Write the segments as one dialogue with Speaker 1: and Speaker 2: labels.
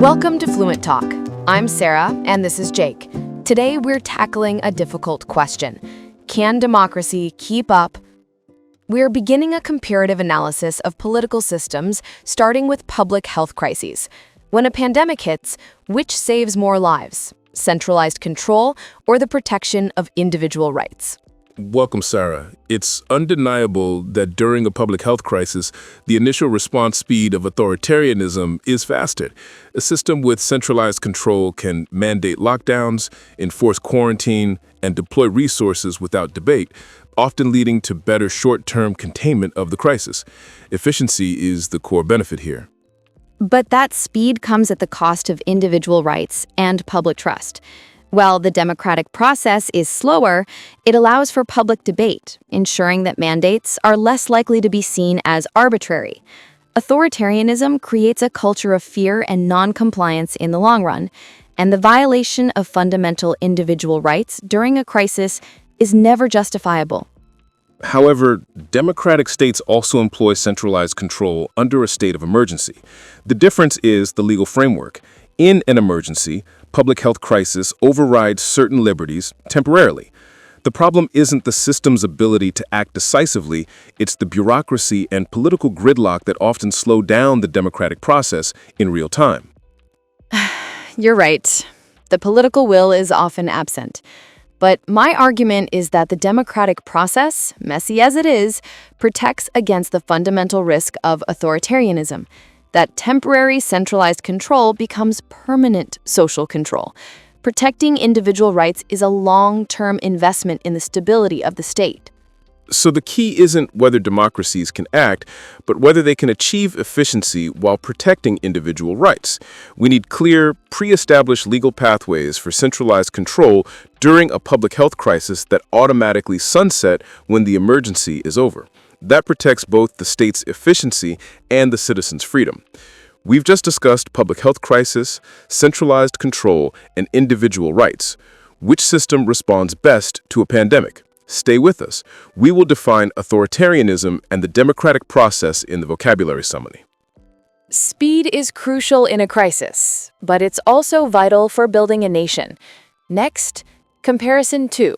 Speaker 1: Welcome to Fluent Talk. I'm Sarah, and this is Jake. Today, we're tackling a difficult question. Can democracy keep up? We're beginning a comparative analysis of political systems, starting with public health crises. When a pandemic hits, which saves more lives? Centralized control or the protection of individual rights?
Speaker 2: Welcome, Sarah. It's undeniable that during a public health crisis, the initial response speed of authoritarianism is faster. A system with centralized control can mandate lockdowns, enforce quarantine, and deploy resources without debate, often leading to better short-term containment of the crisis. Efficiency is the core benefit here.
Speaker 3: But that speed comes at the cost of individual rights and public trust. While the democratic process is slower, it allows for public debate, ensuring that mandates are less likely to be seen as arbitrary. Authoritarianism creates a culture of fear and non-compliance in the long run, and the violation of fundamental individual rights during a crisis is never justifiable.
Speaker 2: However, democratic states also employ centralized control under a state of emergency. The difference is the legal framework. In an emergency, public health crisis overrides certain liberties temporarily. The problem isn't the system's ability to act decisively, it's the bureaucracy and political gridlock that often slow down the democratic process in real time.
Speaker 1: You're right. The political will is often absent. But my argument is that the democratic process, messy as it is, protects against the fundamental risk of authoritarianism. That temporary centralized control becomes permanent social control. Protecting individual rights is a long-term investment in the stability of the state.
Speaker 2: So the key isn't whether democracies can act, but whether they can achieve efficiency while protecting individual rights. We need clear, pre-established legal pathways for centralized control during a public health crisis that automatically sunset when the emergency is over. That protects both the state's efficiency and the citizens' freedom. We've just discussed public health crisis, centralized control, and individual rights. Which system responds best to a pandemic? Stay with us. We will define authoritarianism and the democratic process in the vocabulary summary.
Speaker 1: Speed is crucial in a crisis, but it's also vital for building a nation. Next, comparison 2.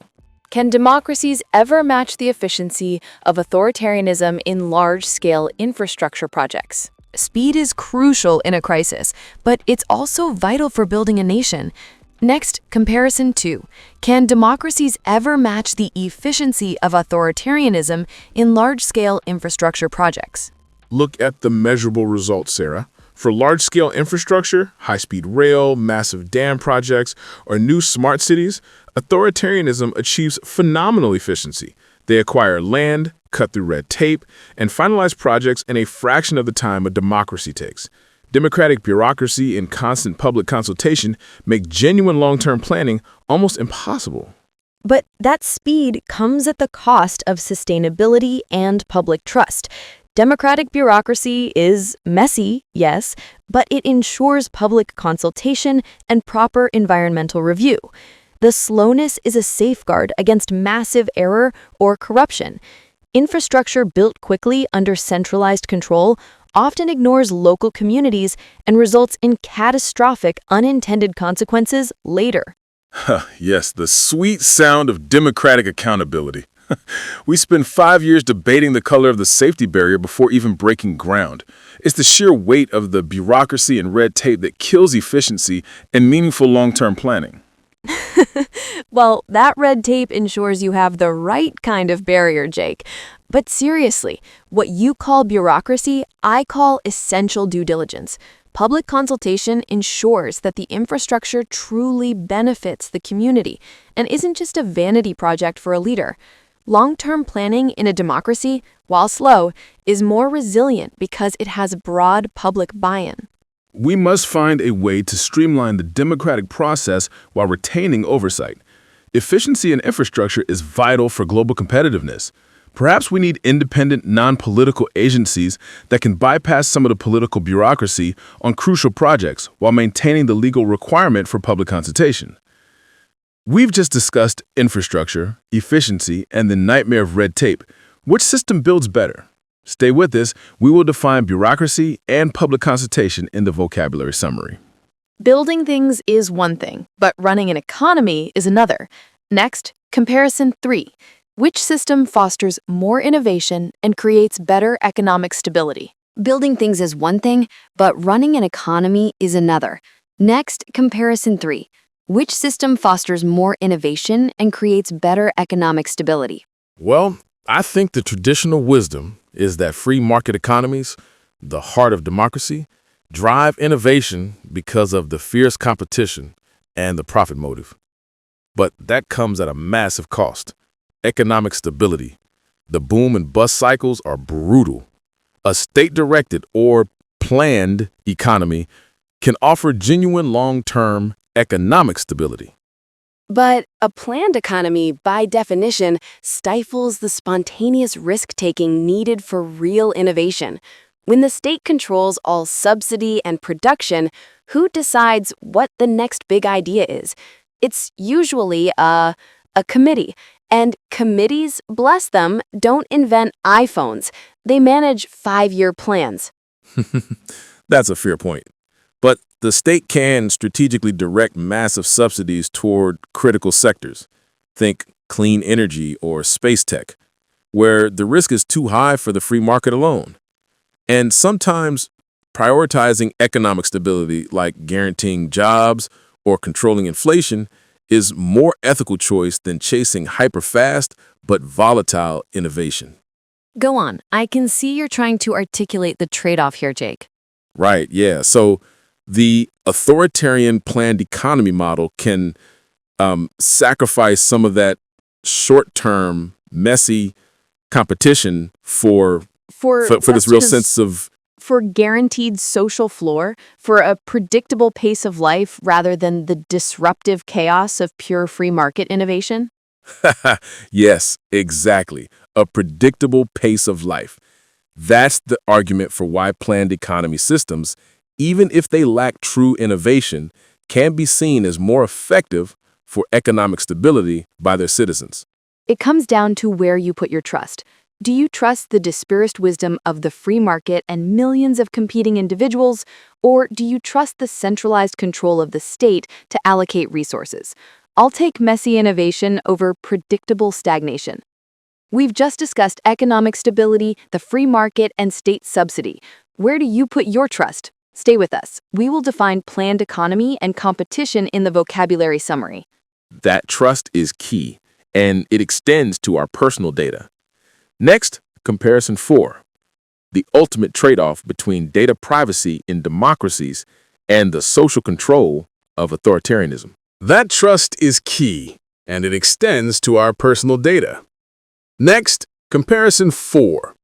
Speaker 1: Can democracies ever match the efficiency of authoritarianism in large-scale infrastructure projects? Speed is crucial in a crisis, but it's also vital for building a nation. Next, comparison 2. Can democracies ever match the efficiency of authoritarianism in large-scale infrastructure projects?
Speaker 4: Look at the measurable results, Sarah. For large-scale infrastructure, high-speed rail, massive dam projects, or new smart cities, authoritarianism achieves phenomenal efficiency. They acquire land, cut through red tape, and finalize projects in a fraction of the time a democracy takes. Democratic bureaucracy and constant public consultation make genuine long-term planning almost impossible.
Speaker 3: But that speed comes at the cost of sustainability and public trust. Democratic bureaucracy is messy, yes, but it ensures public consultation and proper environmental review. The slowness is a safeguard against massive error or corruption. Infrastructure built quickly under centralized control often ignores local communities and results in catastrophic unintended consequences later.
Speaker 2: Yes, the sweet sound of democratic accountability. We spend 5 years debating the color of the safety barrier before even breaking ground. It's the sheer weight of the bureaucracy and red tape that kills efficiency and meaningful long-term planning.
Speaker 1: Well, that red tape ensures you have the right kind of barrier, Jake. But seriously, what you call bureaucracy, I call essential due diligence. Public consultation ensures that the infrastructure truly benefits the community and isn't just a vanity project for a leader. Long-term planning in a democracy, while slow, is more resilient because it has broad public buy-in.
Speaker 4: We must find a way to streamline the democratic process while retaining oversight. Efficiency in infrastructure is vital for global competitiveness. Perhaps we need independent, non-political agencies that can bypass some of the political bureaucracy on crucial projects while maintaining the legal requirement for public consultation. We've just discussed infrastructure, efficiency, and the nightmare of red tape. Which system builds better? Stay with us. We will define bureaucracy and public consultation in the vocabulary summary.
Speaker 1: Building things is one thing, but running an economy is another. Next, comparison 3. Which system fosters more innovation and creates better economic stability?
Speaker 3: Building things is one thing, but running an economy is another. Next, comparison 3. Which system fosters more innovation and creates better economic stability?
Speaker 5: Well, I think the traditional wisdom is that free market economies, the heart of democracy, drive innovation because of the fierce competition and the profit motive. But that comes at a massive cost. Economic stability. The boom and bust cycles are brutal. A state-directed or planned economy can offer genuine long-term economic stability.
Speaker 6: But a planned economy, by definition, stifles the spontaneous risk-taking needed for real innovation. When the state controls all subsidy and production, who decides what the next big idea is? It's usually a committee. And committees, bless them, don't invent iPhones. They manage 5-year plans.
Speaker 5: That's a fair point. But the state can strategically direct massive subsidies toward critical sectors. Think clean energy or space tech, where the risk is too high for the free market alone. And sometimes prioritizing economic stability, like guaranteeing jobs or controlling inflation, is more ethical choice than chasing hyper-fast but volatile innovation.
Speaker 3: Go on. I can see you're trying to articulate the trade-off here, Jake.
Speaker 5: Right, yeah. So the authoritarian planned economy model can sacrifice some of that short-term, messy competition for this real sense of...
Speaker 1: For guaranteed social floor, for a predictable pace of life rather than the disruptive chaos of pure free market innovation?
Speaker 5: Yes, exactly. A predictable pace of life. That's the argument for why planned economy systems, even if they lack true innovation, can be seen as more effective for economic stability by their citizens.
Speaker 1: It comes down to where you put your trust. Do you trust the dispersed wisdom of the free market and millions of competing individuals, or do you trust the centralized control of the state to allocate resources? I'll take messy innovation over predictable stagnation. We've just discussed economic stability, the free market, and state subsidy. Where do you put your trust? Stay with us. We will define planned economy and competition in the vocabulary summary.
Speaker 5: That trust is key, and it extends to our personal data. Next, comparison 4. The ultimate trade-off between data privacy in democracies and the social control of authoritarianism.
Speaker 4: That trust is key, and it extends to our personal data. Next, comparison 4.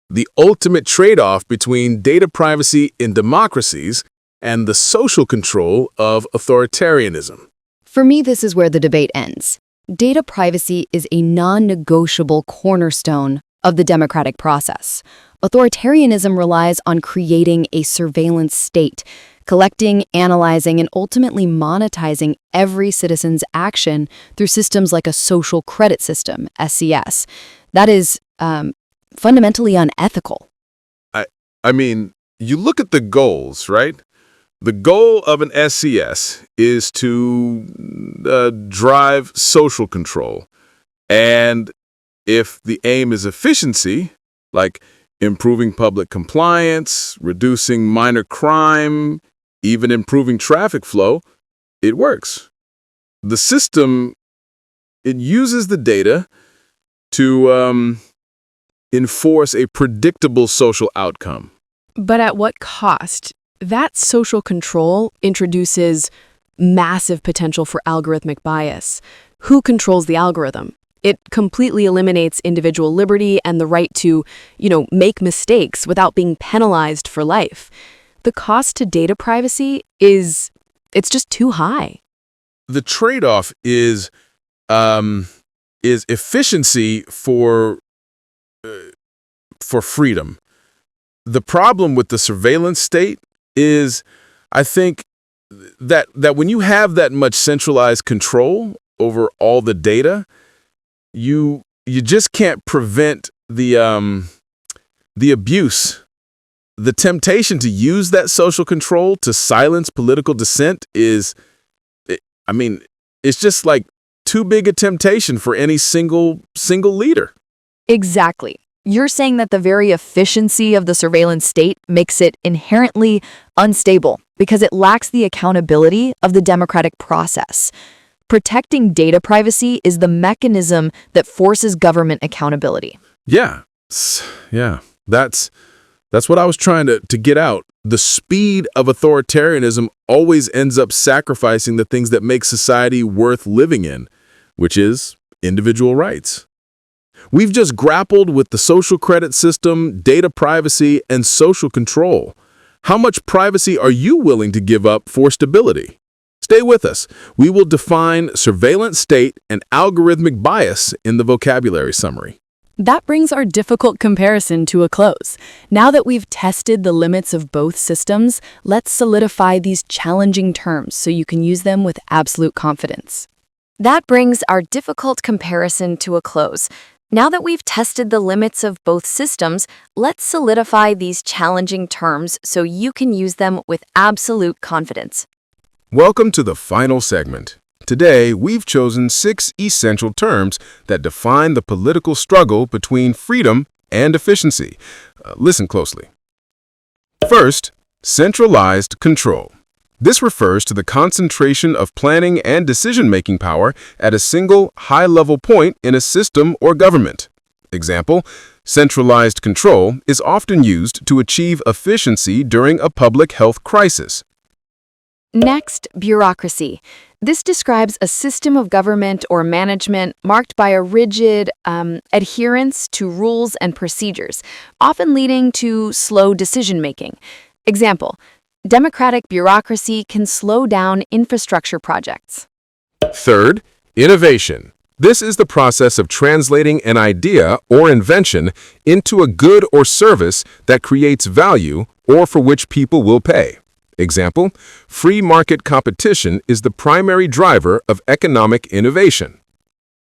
Speaker 4: The ultimate trade-off between data privacy in democracies and the social control of authoritarianism.
Speaker 3: For me, this is where the debate ends. Data privacy is a non-negotiable cornerstone of the democratic process. Authoritarianism relies on creating a surveillance state, collecting, analyzing, and ultimately monetizing every citizen's action through systems like a social credit system, SCS. That is fundamentally unethical.
Speaker 2: I mean, you look at the goals, right? The goal of an SCS is to drive social control. And if the aim is efficiency, like improving public compliance, reducing minor crime, even improving traffic flow, it works. The system, it uses the data to enforce a predictable social outcome.
Speaker 1: But at what cost? That social control introduces massive potential for algorithmic bias. Who controls the algorithm? It completely eliminates individual liberty and the right to, make mistakes without being penalized for life. The cost to data privacy it's just too high.
Speaker 2: The trade-off is efficiency for freedom. The problem with the surveillance state is, I think, that when you have that much centralized control over all the data, you just can't prevent the abuse,
Speaker 4: the temptation to use that social control to silence political dissent it's just like too big a temptation for any single leader.
Speaker 3: Exactly. You're saying that the very efficiency of the surveillance state makes it inherently unstable because it lacks the accountability of the democratic process. Protecting data privacy is the mechanism that forces government accountability.
Speaker 4: Yeah. That's what I was trying to get out. The speed of authoritarianism always ends up sacrificing the things that make society worth living in, which is individual rights. We've just grappled with the social credit system, data privacy, and social control. How much privacy are you willing to give up for stability? Stay with us. We will define surveillance state and algorithmic bias in the vocabulary summary.
Speaker 1: That brings our difficult comparison to a close. Now that we've tested the limits of both systems, let's solidify these challenging terms so you can use them with absolute confidence.
Speaker 3: That brings our difficult comparison to a close. Now that we've tested the limits of both systems, let's solidify these challenging terms so you can use them with absolute confidence.
Speaker 2: Welcome to the final segment. Today, we've chosen 6 essential terms that define the political struggle between freedom and efficiency. Listen closely. First, centralized control. This refers to the concentration of planning and decision-making power at a single high-level point in a system or government. Example, centralized control is often used to achieve efficiency during a public health crisis.
Speaker 3: Next, bureaucracy. This describes a system of government or management marked by a rigid adherence to rules and procedures, often leading to slow decision-making. Example, democratic bureaucracy can slow down infrastructure projects.
Speaker 2: Third, innovation. This is the process of translating an idea or invention into a good or service that creates value or for which people will pay. Example, free market competition is the primary driver of economic innovation.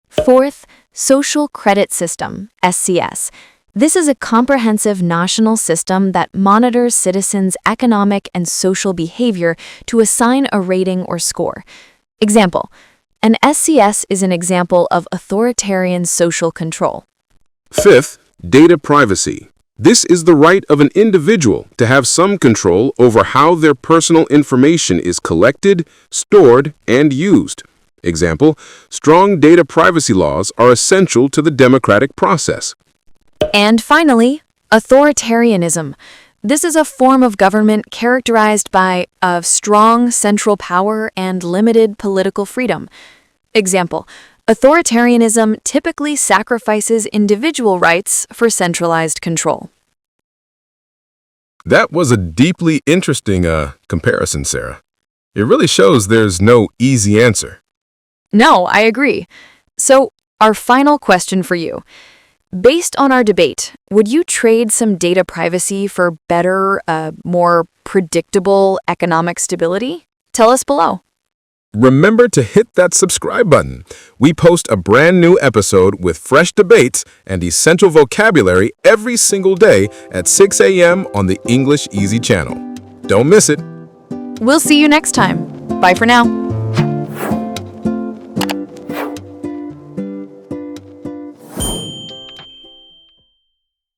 Speaker 3: Fourth, social credit system, SCS. This is a comprehensive national system that monitors citizens' economic and social behavior to assign a rating or score. Example, an SCS is an example of authoritarian social control.
Speaker 2: Fifth, data privacy. This is the right of an individual to have some control over how their personal information is collected, stored, and used. Example, strong data privacy laws are essential to the democratic process.
Speaker 3: And finally, authoritarianism. This is a form of government characterized by a strong central power and limited political freedom. Example, authoritarianism typically sacrifices individual rights for centralized control.
Speaker 2: That was a deeply interesting comparison, Sarah. It really shows there's no easy answer.
Speaker 3: No, I agree. So, our final question for you. Based on our debate, would you trade some data privacy for better, more predictable economic stability? Tell us below.
Speaker 2: Remember to hit that subscribe button. We post a brand new episode with fresh debates and essential vocabulary every single day at 6 a.m. on the English Easy channel. Don't miss it.
Speaker 3: We'll see you next time. Bye for now.